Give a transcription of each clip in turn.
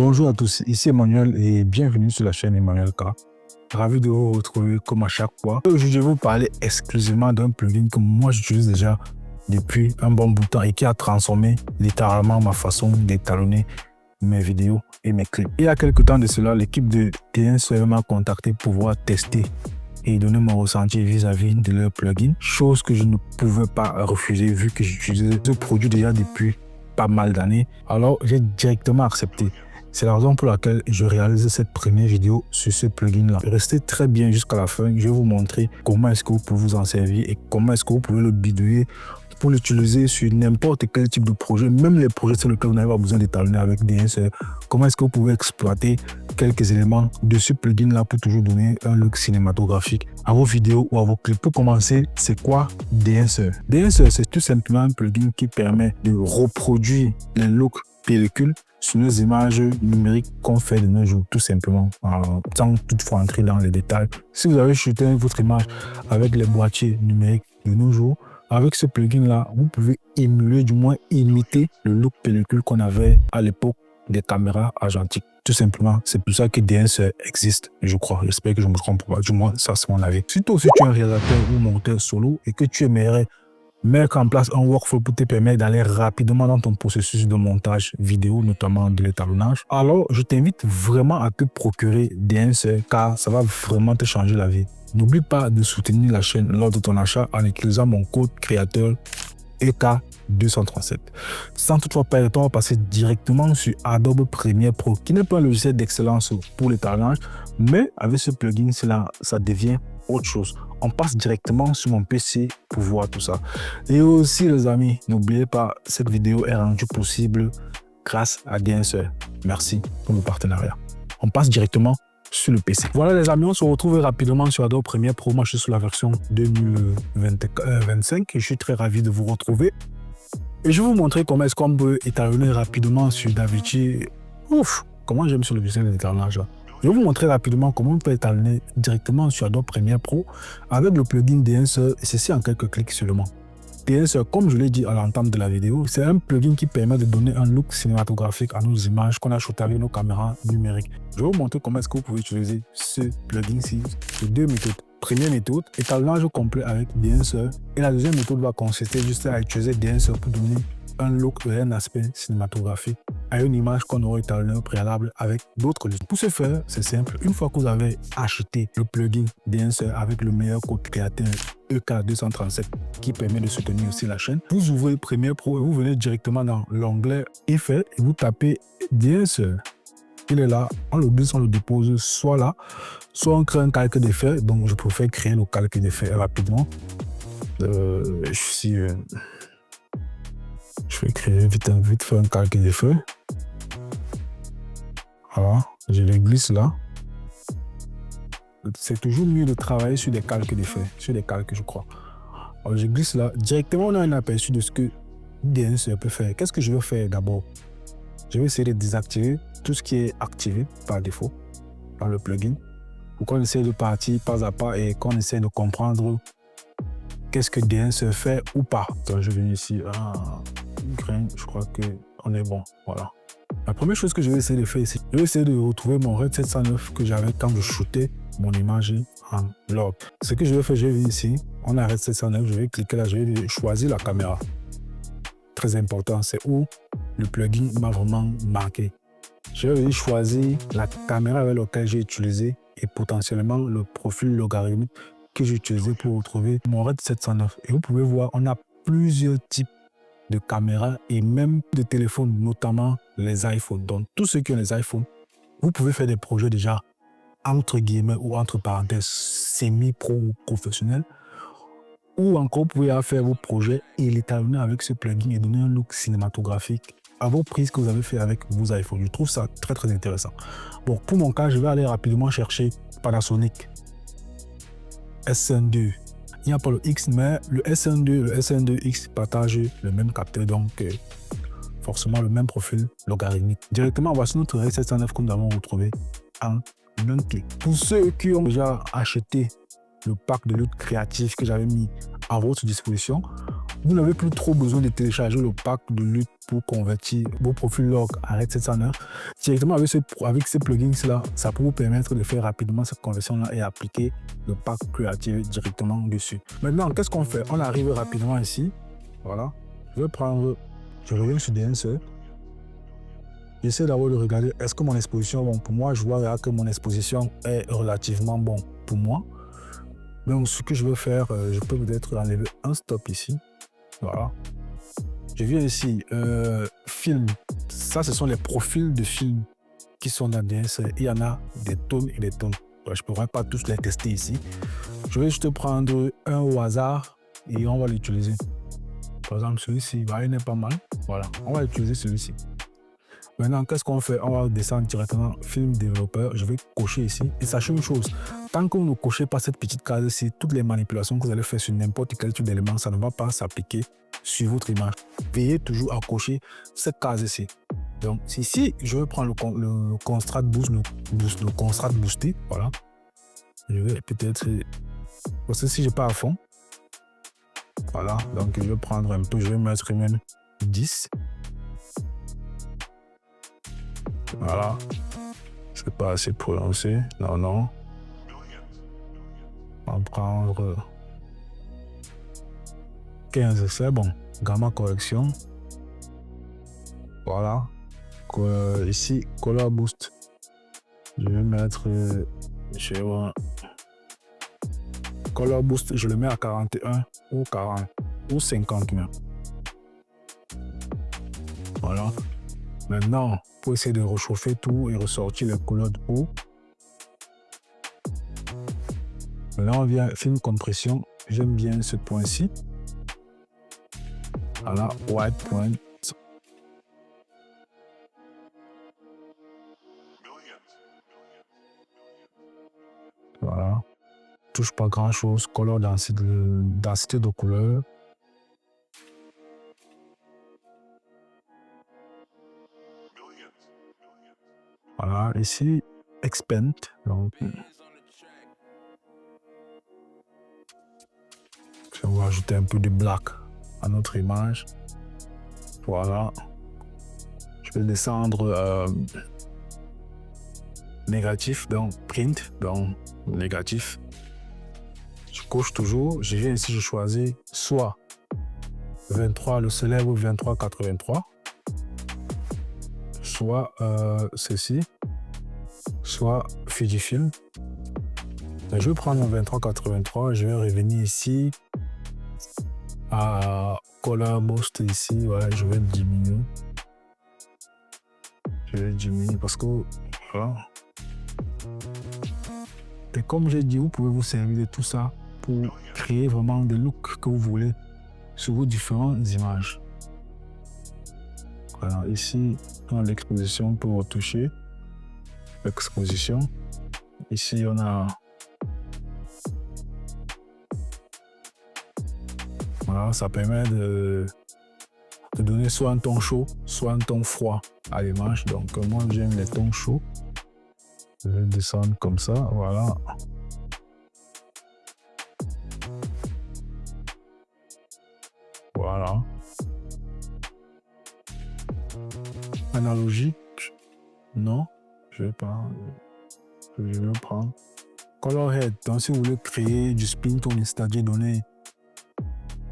Bonjour à tous, ici Emmanuel et bienvenue sur la chaîne Emmanuel K. Ravi de vous retrouver comme à chaque fois. Aujourd'hui, je vais vous parler exclusivement d'un plugin que moi j'utilise déjà depuis un bon bout de temps et qui a transformé littéralement ma façon d'étalonner mes vidéos et mes clips. Il y a quelques temps de cela, l'équipe de DNSE m'a contacté pour pouvoir tester et donner mon ressenti vis-à-vis de leur plugin, chose que je ne pouvais pas refuser vu que j'utilisais ce produit déjà depuis pas mal d'années. Alors j'ai directement accepté. C'est la raison pour laquelle je réalise cette première vidéo sur ce plugin-là. Restez très bien jusqu'à la fin. Je vais vous montrer comment est-ce que vous pouvez vous en servir et comment est-ce que vous pouvez le bidouiller pour l'utiliser sur n'importe quel type de projet, même les projets sur lesquels vous n'avez pas besoin d'étalonner avec DNSE. Comment est-ce que vous pouvez exploiter quelques éléments de ce plugin-là pour toujours donner un look cinématographique à vos vidéos ou à vos clips. Pour commencer, c'est quoi DNSE? DNSE, c'est tout simplement un plugin qui permet de reproduire les looks pellicules sur nos images numériques qu'on fait de nos jours, tout simplement, sans toutefois entrer dans les détails. Si vous avez shooté votre image avec les boîtiers numériques de nos jours, avec ce plugin-là, vous pouvez émuler, du moins imiter le look pellicule qu'on avait à l'époque des caméras argentiques. Tout simplement, c'est pour ça que DNSE existe, je crois. J'espère que je me trompe pas, du moins, ça c'est mon avis. Surtout si tu es un réalisateur ou monteur solo et que tu aimerais mettre en place un workflow pour te permettre d'aller rapidement dans ton processus de montage vidéo, notamment de l'étalonnage, alors je t'invite vraiment à te procurer DNSE car ça va vraiment te changer la vie. N'oublie pas de soutenir la chaîne lors de ton achat en utilisant mon code créateur EK237. Sans toutefois perdre de temps, on va passer directement sur Adobe Premiere Pro, qui n'est pas un logiciel d'excellence pour l'étalonnage, mais avec ce plugin, ça devient autre chose. On passe directement sur mon PC pour voir tout ça. Et aussi, les amis, n'oubliez pas, cette vidéo est rendue possible grâce à DNSE. Merci pour le partenariat. On passe directement sur le PC. Voilà les amis, on se retrouve rapidement sur Adobe Premiere Pro. Moi, je suis sur la version 2025 et je suis très ravi de vous retrouver. Et je vais vous montrer comment est-ce qu'on peut étalonner rapidement sur DaVinci. Ouf, comment j'aime sur le logiciel d'étalonnage là. Je vais vous montrer rapidement comment on peut étalonner directement sur Adobe Premiere Pro avec le plugin DNSE, et ceci en quelques clics seulement. DNSE, comme je l'ai dit à l'entame de la vidéo, c'est un plugin qui permet de donner un look cinématographique à nos images qu'on a shootées avec nos caméras numériques. Je vais vous montrer comment est-ce que vous pouvez utiliser ce plugin-ci sur deux méthodes. Première méthode, étalonnage complet avec DNSE, et la deuxième méthode va consister juste à utiliser DNSE pour donner un look et un aspect cinématographique à une image qu'on aurait étalonnée au préalable avec d'autres lieux. Pour ce faire, c'est simple. Une fois que vous avez acheté le plugin DNSE avec le meilleur code créateur EK237 qui permet de soutenir aussi la chaîne, vous ouvrez Premiere Pro et vous venez directement dans l'onglet Effets et vous tapez DNSE. Il est là, on le glisse, on le dépose soit là, soit on crée un calque d'effet. Donc je préfère créer le calque d'effet rapidement. Je vais créer vite fait un calque d'effet. Voilà, je le glisse là. C'est toujours mieux de travailler sur des calques d'effet, sur des calques je crois. Alors je glisse là, directement on a un aperçu de ce que DNSE peut faire. Qu'est-ce que je vais faire d'abord? Je vais essayer de désactiver tout ce qui est activé par défaut dans le plugin pour qu'on essaie de partir pas à pas et qu'on essaie de comprendre qu'est-ce que DNSE fait ou pas. Donc je viens ici, grain, je crois qu'on est bon, voilà. La première chose que je vais essayer de faire ici, je vais essayer de retrouver mon RED 709 que j'avais quand je shootais mon image en log. Ce que je vais faire, je vais venir ici, on a RED 709, je vais cliquer là, je vais choisir la caméra. Très important, c'est où le plugin m'a vraiment marqué. Je vais venir choisir la caméra avec laquelle j'ai utilisé et potentiellement le profil logarithmique que j'ai utilisé pour retrouver mon RED 709. Et vous pouvez voir, on a plusieurs types de caméras et même de téléphones, notamment les iPhones. Donc, tous ceux qui ont les iPhones, vous pouvez faire des projets déjà entre guillemets ou entre parenthèses semi-pro ou professionnels. Ou encore, vous pouvez faire vos projets et l'étalonner avec ce plugin et donner un look cinématographique à vos prises que vous avez fait avec vos iPhones. Je trouve ça très très intéressant. Bon, pour mon cas, je vais aller rapidement chercher Panasonic SN2. Il n'y a pas le X, mais le SN2X partage le même capteur, donc forcément le même profil logarithmique. Directement, voici notre RED 709 que nous avons retrouvé en un clic. Pour ceux qui ont déjà acheté le pack de loot créatif que j'avais mis à votre disposition, Vous n'avez plus trop besoin de télécharger le pack de lutte pour convertir vos profils log à RED 709. Directement avec ces plugins-là, ça peut vous permettre de faire rapidement cette conversion-là et appliquer le pack Creative directement dessus. Maintenant, qu'est-ce qu'on fait? On arrive rapidement ici. Voilà. Je reviens sur DNSE. J'essaie d'abord de regarder, est-ce que mon exposition est bon pour moi? Je vois que mon exposition est relativement bon pour moi. Donc, ce que je veux faire, je peux peut-être enlever un stop ici. Voilà. Je viens ici, film. Ça, ce sont les profils de films qui sont dans DNS. Il y en a des tonnes et des tonnes. Je ne pourrais pas tous les tester ici. Je vais juste prendre un au hasard et on va l'utiliser. Par exemple, celui-ci, il est pas mal. Voilà, on va utiliser celui-ci. Maintenant, qu'est-ce qu'on fait? On va descendre directement film développeur. Je vais cocher ici. Et sachez une chose, tant que vous ne cochez pas cette petite case-ci, toutes les manipulations que vous allez faire sur n'importe quel type d'élément, ça ne va pas s'appliquer sur votre image. Veillez toujours à cocher cette case-ci. Donc, ici, je vais prendre le contrast boost, le contrast boosté. Voilà. Je vais peut-être... Parce que si je pars à fond, voilà. Donc, je vais prendre un peu, je vais mettre même 10. Voilà. C'est pas assez prononcé. Non. On va prendre 15, c'est bon. Gamma correction. Voilà. Ici, color boost. Je vais mettre... color boost, je le mets à 41 ou 40 ou 50 même. Voilà. Maintenant, pour essayer de réchauffer tout et ressortir les couleurs de haut. Là, on vient film compression. J'aime bien ce point-ci. Voilà, white point. Voilà. Touche pas grand-chose. Color densité de couleur. Voilà, ici, expand. Donc, on va ajouter un peu de black à notre image. Voilà. Je vais descendre négatif, donc print, donc négatif. Je coche toujours. Je viens ici, je choisis soit 23, le célèbre 2383. Soit ceci, soit Fujifilm. Je vais prendre mon 2383, je vais revenir ici à Color Boost ici, voilà, je vais diminuer. Je vais diminuer parce que voilà. Et comme j'ai dit, vous pouvez vous servir de tout ça pour créer vraiment des looks que vous voulez sur vos différentes images. Voilà, ici, dans l'exposition, on peut retoucher l'exposition. Ici, on a... Voilà, ça permet de donner soit un ton chaud, soit un ton froid à l'image. Donc, moi, j'aime les tons chauds. Je vais descendre comme ça, voilà. Voilà. Analogique, non, je vais pas. Je vais prendre color head. Donc, si vous voulez créer du spin tone, c'est-à-dire donner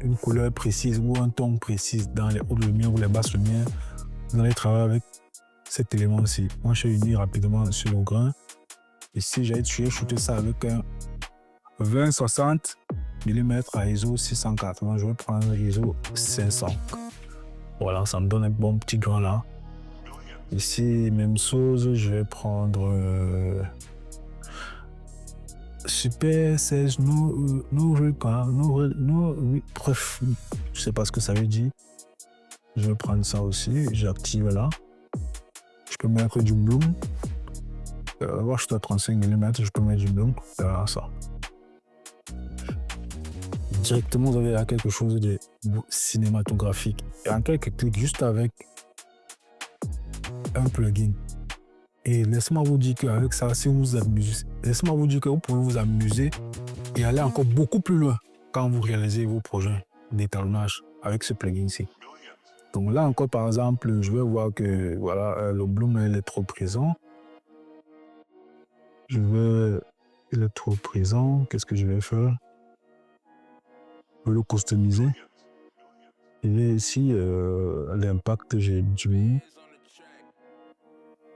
une couleur précise ou un ton précis dans les hautes lumières ou les basses lumières, vous allez travailler avec cet élément-ci. Moi, je vais unir rapidement sur le grain. Ici, j'ai shooté ça avec un 20-60 mm à ISO 680. Je vais prendre ISO 500. Voilà, ça me donne un bon petit grain là. Ici, même chose, je vais prendre Super 16 bref, je sais pas ce que ça veut dire. Je vais prendre ça aussi, j'active là. Je peux mettre du bloom. Moi, je suis à 35 mm, je peux mettre du bloom. Voilà ça. Directement, vous avez là quelque chose de cinématographique. Et en quelques clics, juste avec un plugin. Et laissez-moi vous dire qu'avec ça, si vous vous amusez, laissez-moi vous dire que vous pouvez vous amuser et aller encore beaucoup plus loin quand vous réalisez vos projets. d'étalonnage avec ce plugin-ci. Donc là encore, par exemple, je vais voir que voilà, le bloom il est trop présent. Il est trop présent. Qu'est-ce que je vais faire? Je vais le customiser. Et ici, l'impact, j'ai diminué.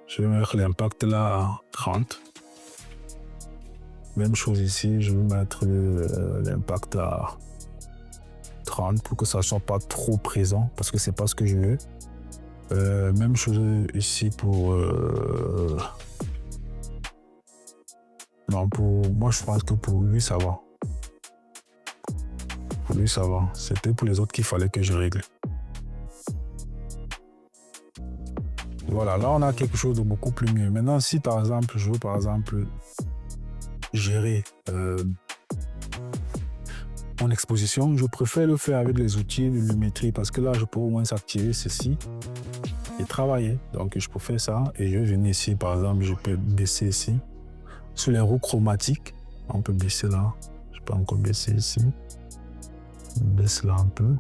Je vais mettre l'impact là à 30. Même chose ici, je vais mettre l'impact à 30 pour que ça ne soit pas trop présent parce que c'est pas ce que je veux. Même chose ici pour... Non, moi je pense que pour lui ça va. Pour lui ça va. C'était pour les autres qu'il fallait que je règle. Voilà, là on a quelque chose de beaucoup plus mieux. Maintenant, si par exemple, je veux par exemple gérer mon exposition, je préfère le faire avec les outils de lumétrie parce que là, je peux au moins activer ceci et travailler. Donc, je peux faire ça et je vais venir ici, par exemple, je peux baisser ici. Sur les roues chromatiques, on peut baisser là. Je peux encore baisser ici. On baisse là un peu.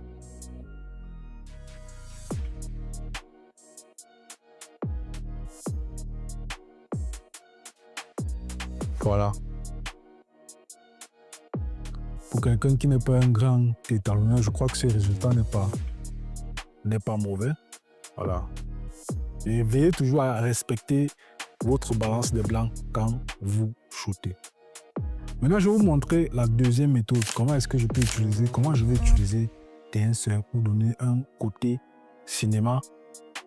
Voilà. Pour quelqu'un qui n'est pas un grand étalonneur, je crois que ce résultat n'est pas mauvais. Voilà. Et veillez toujours à respecter votre balance de blanc quand vous shootez. Maintenant, je vais vous montrer la deuxième méthode. Comment est-ce que je peux utiliser, comment je vais utiliser DNSR pour donner un côté cinéma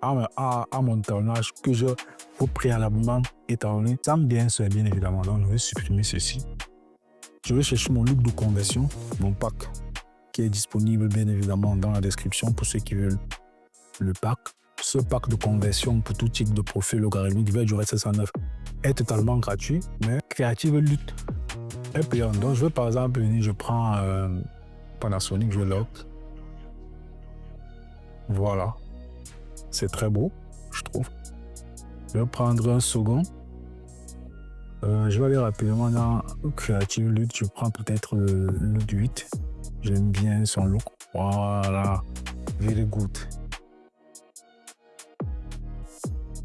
à mon étalonnage que je au préalablement étalonner sans DNSR bien évidemment. Donc, je vais supprimer ceci. Je vais chercher mon look de conversion, mon pack qui est disponible bien évidemment dans la description pour ceux qui veulent le pack. Ce pack de conversion pour tout type de profil logarithmique Verdurette 709 est totalement gratuit, mais Creative Loot est payant. Donc je vais par exemple venir, je prends Panasonic, je lock. Voilà, c'est très beau, je trouve. Je vais prendre un second. Je vais aller rapidement dans Creative Loot. Je prends peut-être le Loot 8. J'aime bien son look. Voilà, very good.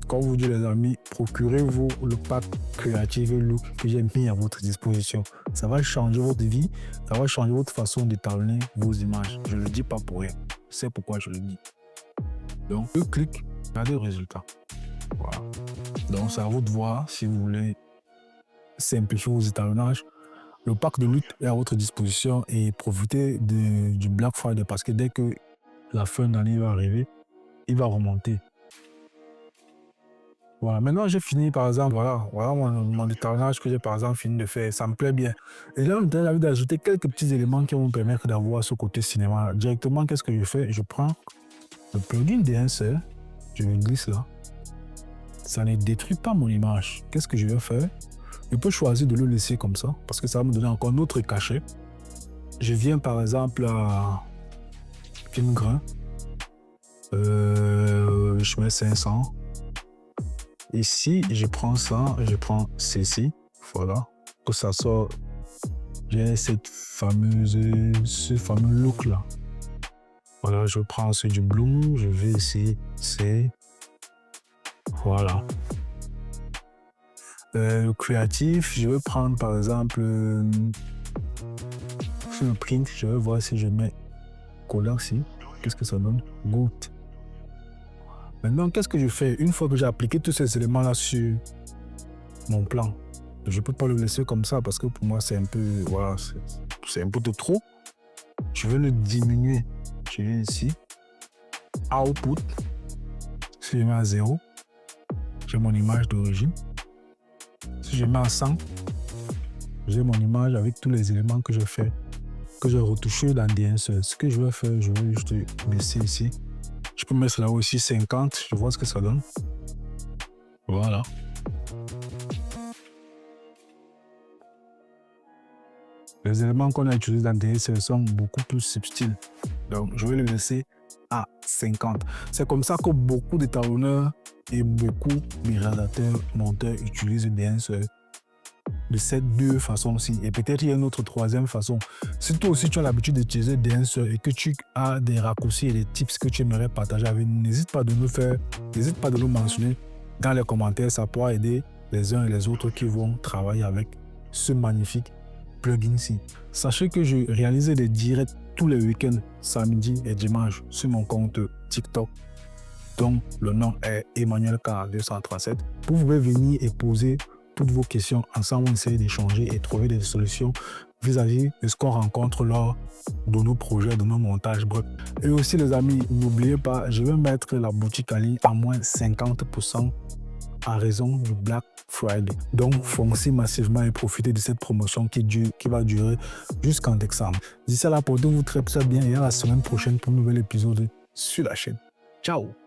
Comme vous dites les amis, procurez-vous le pack Creative Look que j'ai mis à votre disposition. Ça va changer votre vie, ça va changer votre façon d'étalonner vos images. Je ne le dis pas pour rien, c'est pourquoi je le dis. Donc, je clique, regardez le résultat. Voilà. Donc, c'est à vous de voir si vous voulez simplifier vos étalonnages. Le pack de lutte est à votre disposition et profitez du Black Friday parce que dès que la fin d'année va arriver, il va remonter. Voilà, maintenant j'ai fini par exemple, voilà mon étalonnage que j'ai par exemple fini de faire, ça me plaît bien. Et là, j'ai envie d'ajouter quelques petits éléments qui vont me permettre d'avoir ce côté cinéma. Directement, qu'est-ce que je fais? Je prends le plugin DNSR, je le glisse là. Ça ne détruit pas mon image. Qu'est-ce que je vais faire? Je peux choisir de le laisser comme ça, parce que ça va me donner encore un autre cachet. Je viens par exemple à film grain. Je mets 500. Ici, je prends ça, je prends ceci, voilà, que ça soit, j'ai ce fameux look là. Voilà, je prends ce du bloom, je vais ici, c'est, voilà. Le créatif, je vais prendre par exemple, sur le print, je vais voir si je mets couleur ici, qu'est-ce que ça donne? Good. Maintenant, qu'est-ce que je fais? Une fois que j'ai appliqué tous ces éléments-là sur mon plan, je ne peux pas le laisser comme ça parce que pour moi, c'est un peu, voilà, c'est un peu de trop. Je vais le diminuer. Je viens ici, Output, si je mets à 0, j'ai mon image d'origine. Si je mets à 100, j'ai mon image avec tous les éléments que je fais, que j'ai retouché dans DNSR. Ce que je vais faire, je vais juste baisser ici. Je peux mettre là aussi 50, je vois ce que ça donne. Voilà. Les éléments qu'on a utilisés dans DNSR sont beaucoup plus subtils. Donc, je vais le laisser à 50. C'est comme ça que beaucoup d'étalonneurs et beaucoup de réalisateurs, monteurs utilisent DNSR. de ces deux façons-ci. Et peut-être il y a une autre troisième façon. Si toi aussi tu as l'habitude d'utiliser Dancer et que tu as des raccourcis et des tips que tu aimerais partager avec nous, n'hésite pas de nous mentionner dans les commentaires. Ça pourra aider les uns et les autres qui vont travailler avec ce magnifique plugin-ci. Sachez que je réalise des directs tous les week-ends, samedi et dimanche, sur mon compte TikTok, dont le nom est EmmanuelK237. Vous pouvez venir et poser toutes vos questions. Ensemble, on essaie d'échanger et trouver des solutions vis-à-vis de ce qu'on rencontre lors de nos projets, de nos montages, bref. Et aussi, les amis, n'oubliez pas, je vais mettre la boutique en ligne à moins 50% à raison du Black Friday. Donc, foncez massivement et profitez de cette promotion qui va durer jusqu'en décembre. D'ici là, portez-vous très bien et à la semaine prochaine pour un nouvel épisode sur la chaîne. Ciao!